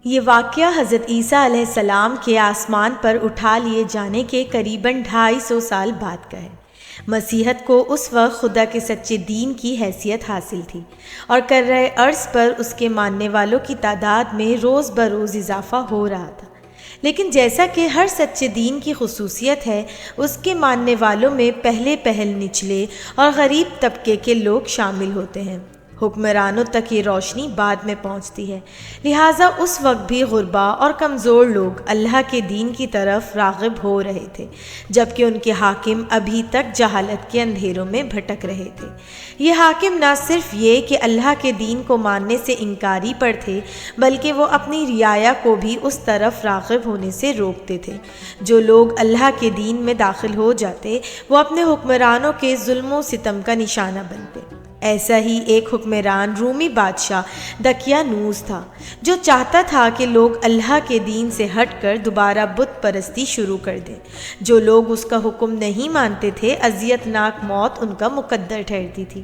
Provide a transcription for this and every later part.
یہ واقعہ حضرت عیسیٰ علیہ السلام کے آسمان پر اٹھا لیے جانے کے قریباً 250 سال بعد کا ہے۔ مسیحیت کو اس وقت خدا کے سچے دین کی حیثیت حاصل تھی اور کرۂ ارض پر اس کے ماننے والوں کی تعداد میں روز بروز اضافہ ہو رہا تھا۔ لیکن جیسا کہ ہر سچے دین کی خصوصیت ہے، اس کے ماننے والوں میں پہل نچلے اور غریب طبقے کے لوگ شامل ہوتے ہیں۔ حکمرانوں تک یہ روشنی بعد میں پہنچتی ہے، لہٰذا اس وقت بھی غربا اور کمزور لوگ اللہ کے دین کی طرف راغب ہو رہے تھے، جبکہ ان کے حاکم ابھی تک جہالت کے اندھیروں میں بھٹک رہے تھے۔ یہ حاکم نہ صرف یہ کہ اللہ کے دین کو ماننے سے انکاری پر تھے، بلکہ وہ اپنی رعایا کو بھی اس طرف راغب ہونے سے روکتے تھے۔ جو لوگ اللہ کے دین میں داخل ہو جاتے، وہ اپنے حکمرانوں کے ظلم و ستم کا نشانہ بنتے۔ ایسا ہی ایک حکمران رومی بادشاہ دقیانوس تھا، جو چاہتا تھا کہ لوگ اللہ کے دین سے ہٹ کر دوبارہ بت پرستی شروع کر دیں۔ جو لوگ اس کا حکم نہیں مانتے تھے، اذیت ناک موت ان کا مقدر ٹھہرتی تھی۔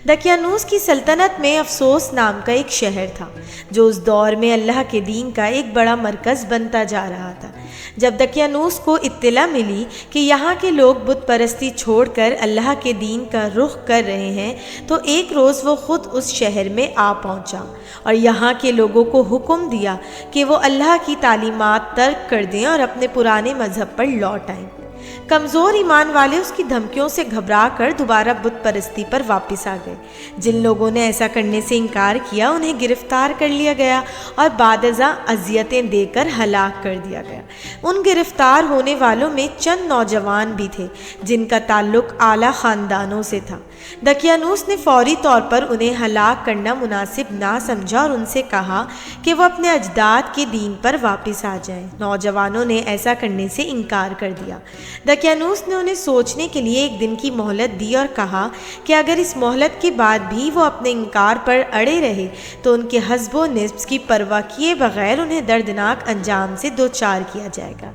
دقیانوس کی سلطنت میں افسوس نام کا ایک شہر تھا، جو اس دور میں اللہ کے دین کا ایک بڑا مرکز بنتا جا رہا تھا۔ جب دقیانوس کو اطلاع ملی کہ یہاں کے لوگ بت پرستی چھوڑ کر اللہ کے دین کا رخ کر رہے ہیں، تو ایک روز وہ خود اس شہر میں آ پہنچا اور یہاں کے لوگوں کو حکم دیا کہ وہ اللہ کی تعلیمات ترک کر دیں اور اپنے پرانے مذہب پر لوٹ آئیں۔ کمزور ایمان والے اس کی دھمکیوں سے گھبرا کر دوبارہ بت پرستی پر واپس آ گئے۔ جن لوگوں نے ایسا کرنے سے انکار کیا، انہیں گرفتار کر لیا گیا اور بعد ازاں اذیتیں دے کر ہلاک کر دیا گیا۔ ان گرفتار ہونے والوں میں چند نوجوان بھی تھے جن کا تعلق اعلیٰ خاندانوں سے تھا۔ دقیانوس نے فوری طور پر انہیں ہلاک کرنا مناسب نہ سمجھا اور ان سے کہا کہ وہ اپنے اجداد کے دین پر واپس آ جائیں۔ نوجوانوں نے ایسا کرنے سے انکار کر دیا۔ دقیانوس نے انہیں سوچنے کے لیے ایک دن کی مہلت دی اور کہا کہ اگر اس مہلت کے بعد بھی وہ اپنے انکار پر اڑے رہے تو ان کے حسب و نسب کی پرواہ کیے بغیر انہیں دردناک انجام سے دوچار کیا جائے گا۔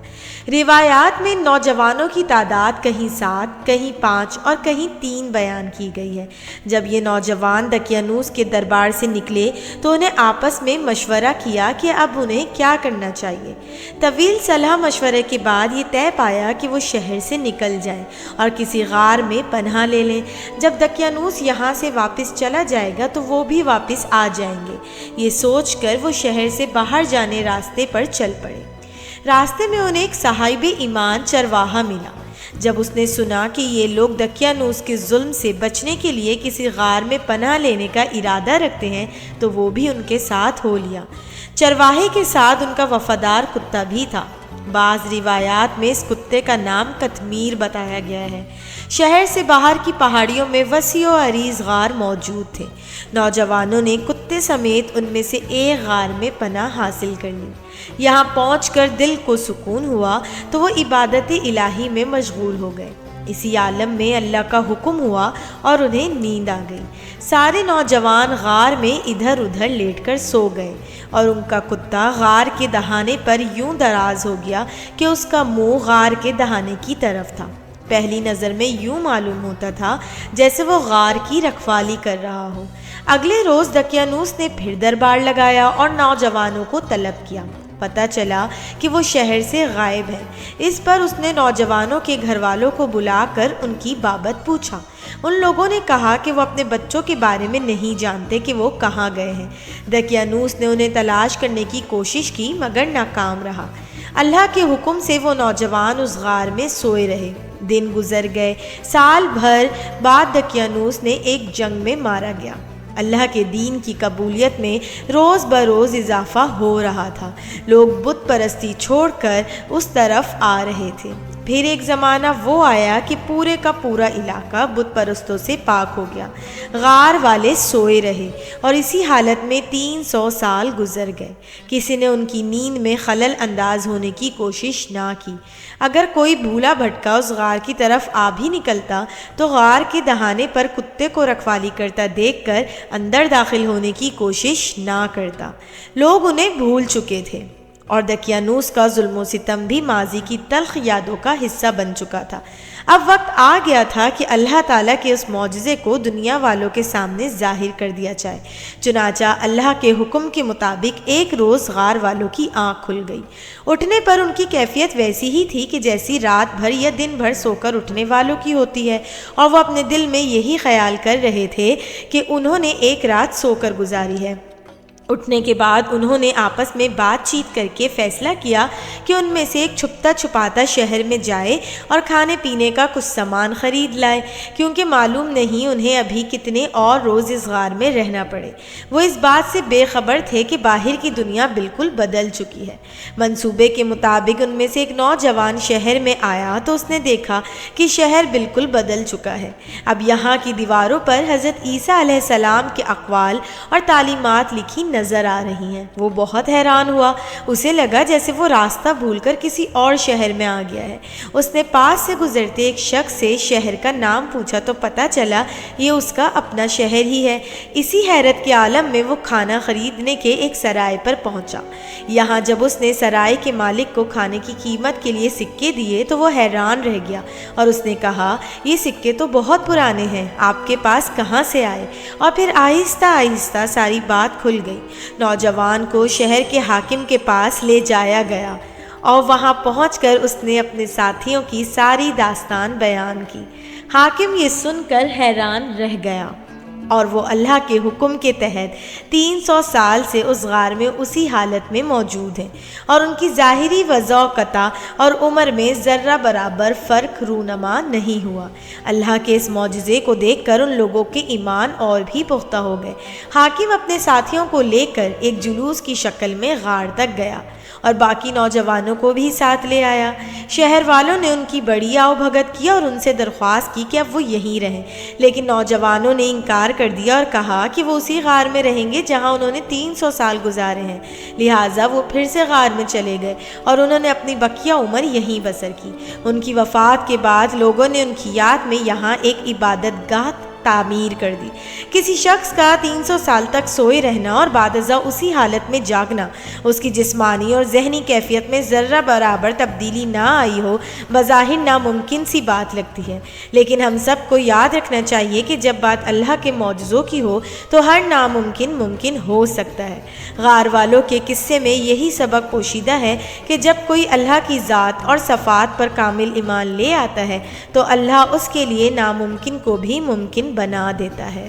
روایات میں نوجوانوں کی تعداد کہیں 7، کہیں 5 اور کہیں 3 بیان کی گئی ہے۔ جب یہ نوجوان دقیانوس کے دربار سے نکلے تو انہیں آپس میں مشورہ کیا کہ اب انہیں کیا کرنا چاہیے۔ طویل صلاح مشورے کے بعد یہ طے پایا کہ وہ شہر سے نکل جائیں اور کسی غار میں پناہ لے لیں۔ جب دقیانوس یہاں سے واپس چلا جائے گا تو وہ بھی واپس آ جائیں گے۔ یہ سوچ کر وہ شہر سے باہر جانے راستے پر چل پڑے۔ راستے میں انہیں ایک صاحب ایمان چرواہا ملا۔ جب اس نے سنا کہ یہ لوگ دقیانوس کے ظلم سے بچنے کے لیے کسی غار میں پناہ لینے کا ارادہ رکھتے ہیں تو وہ بھی ان کے ساتھ ہو لیا۔ چرواہے کے ساتھ ان کا وفادار کتا بھی تھا۔ بعض روایات میں اس کتے کا نام قطمیر بتایا گیا ہے۔ شہر سے باہر کی پہاڑیوں میں وسیع و عریض غار موجود تھے۔ نوجوانوں نے کتے سمیت ان میں سے ایک غار میں پناہ حاصل کر لی۔ یہاں پہنچ کر دل کو سکون ہوا تو وہ عبادت الہی میں مشغول ہو گئے۔ اسی عالم میں اللہ کا حکم ہوا اور انہیں نیند آ گئی۔ سارے نوجوان غار میں ادھر ادھر لیٹ کر سو گئے اور ان کا کتا غار کے دہانے پر یوں دراز ہو گیا کہ اس کا منہ غار کے دہانے کی طرف تھا۔ پہلی نظر میں یوں معلوم ہوتا تھا جیسے وہ غار کی رکھوالی کر رہا ہو۔ اگلے روز دقیانوس نے پھر دربار لگایا اور نوجوانوں کو طلب کیا۔ پتہ چلا کہ وہ شہر سے غائب ہے۔ اس پر اس نے نوجوانوں کے گھر والوں کو بلا کر ان کی بابت پوچھا۔ ان لوگوں نے کہا کہ وہ اپنے بچوں کے بارے میں نہیں جانتے کہ وہ کہاں گئے ہیں۔ دقیانوس نے انہیں تلاش کرنے کی کوشش کی مگر ناکام رہا۔ اللہ کے حکم سے وہ نوجوان اس غار میں سوئے رہے۔ دن گزر گئے۔ سال بھر بعد دقیانوس نے ایک جنگ میں مارا گیا۔ اللہ کے دین کی قبولیت میں روز بروز اضافہ ہو رہا تھا۔ لوگ بت پرستی چھوڑ کر اس طرف آ رہے تھے۔ پھر ایک زمانہ وہ آیا کہ پورے کا پورا علاقہ بت پرستوں سے پاک ہو گیا۔ غار والے سوئے رہے اور اسی حالت میں 300 سال گزر گئے۔ کسی نے ان کی نیند میں خلل انداز ہونے کی کوشش نہ کی۔ اگر کوئی بھولا بھٹکا اس غار کی طرف آ بھی نکلتا تو غار کے دہانے پر کتے کو رکھوالی کرتا دیکھ کر اندر داخل ہونے کی کوشش نہ کرتا۔ لوگ انہیں بھول چکے تھے۔ اور دقیانوس کا ظلم و ستم بھی ماضی کی تلخ یادوں کا حصہ بن چکا تھا۔ اب وقت آ گیا تھا کہ اللہ تعالیٰ کے اس معجزے کو دنیا والوں کے سامنے ظاہر کر دیا جائے۔ چنانچہ اللہ کے حکم کے مطابق ایک روز غار والوں کی آنکھ کھل گئی۔ اٹھنے پر ان کی کیفیت ویسی ہی تھی کہ جیسی رات بھر یا دن بھر سو کر اٹھنے والوں کی ہوتی ہے، اور وہ اپنے دل میں یہی خیال کر رہے تھے کہ انہوں نے ایک رات سو کر گزاری ہے۔ اٹھنے کے بعد انہوں نے آپس میں بات چیت کر کے فیصلہ کیا کہ ان میں سے ایک چھپتا چھپاتا شہر میں جائے اور کھانے پینے کا کچھ سامان خرید لائے، کیونکہ معلوم نہیں انہیں ابھی کتنے اور روز اس غار میں رہنا پڑے۔ وہ اس بات سے بے خبر تھے کہ باہر کی دنیا بالکل بدل چکی ہے۔ منصوبے کے مطابق ان میں سے ایک نوجوان شہر میں آیا تو اس نے دیکھا کہ شہر بالکل بدل چکا ہے۔ اب یہاں کی دیواروں پر حضرت عیسیٰ علیہ السلام کے اقوال اور تعلیمات لکھی نظر آ رہی ہیں۔ وہ بہت حیران ہوا، اسے لگا جیسے وہ راستہ بھول کر کسی اور شہر میں آ گیا ہے۔ اس نے پاس سے گزرتے ایک شخص سے شہر کا نام پوچھا تو پتہ چلا یہ اس کا اپنا شہر ہی ہے۔ اسی حیرت کے عالم میں وہ کھانا خریدنے کے ایک سرائے پر پہنچا۔ یہاں جب اس نے سرائے کے مالک کو کھانے کی قیمت کے لیے سکے دیے تو وہ حیران رہ گیا، اور اس نے کہا یہ سکے تو بہت پرانے ہیں، آپ کے پاس کہاں سے آئے؟ اور پھر آہستہ آہستہ ساری بات کھل گئی۔ نوجوان کو شہر کے حاکم کے پاس لے جایا گیا، اور وہاں پہنچ کر اس نے اپنے ساتھیوں کی ساری داستان بیان کی۔ حاکم یہ سن کر حیران رہ گیا، اور وہ اللہ کے حکم کے تحت 300 سال سے اس غار میں اسی حالت میں موجود ہیں، اور ان کی ظاہری وضع و قطع اور عمر میں ذرہ برابر فرق رونما نہیں ہوا۔ اللہ کے اس معجزے کو دیکھ کر ان لوگوں کے ایمان اور بھی پختہ ہو گئے۔ حاکم اپنے ساتھیوں کو لے کر ایک جلوس کی شکل میں غار تک گیا، اور باقی نوجوانوں کو بھی ساتھ لے آیا۔ شہر والوں نے ان کی بڑی آؤ بھگت کی اور ان سے درخواست کی کہ اب وہ یہیں رہیں، لیکن نوجوانوں نے انکار کر دیا اور کہا کہ وہ اسی غار میں رہیں گے جہاں انہوں نے 300 سال گزارے ہیں۔ لہٰذا وہ پھر سے غار میں چلے گئے اور انہوں نے اپنی بقیہ عمر یہیں بسر کی۔ ان کی وفات کے بعد لوگوں نے ان کی یاد میں یہاں ایک عبادت گاہ تعمیر کر دی۔ کسی شخص کا 300 سال تک سوئے رہنا اور بعد ازاں اسی حالت میں جاگنا، اس کی جسمانی اور ذہنی کیفیت میں ذرہ برابر تبدیلی نہ آئی ہو، بظاہر ناممکن سی بات لگتی ہے، لیکن ہم سب کو یاد رکھنا چاہیے کہ جب بات اللہ کے معجزوں کی ہو تو ہر ناممکن ممکن ہو سکتا ہے۔ غار والوں کے قصے میں یہی سبق پوشیدہ ہے کہ جب کوئی اللہ کی ذات اور صفات پر کامل ایمان لے آتا ہے تو اللہ اس کے لیے ناممکن کو بھی ممکن بنا دیتا ہے۔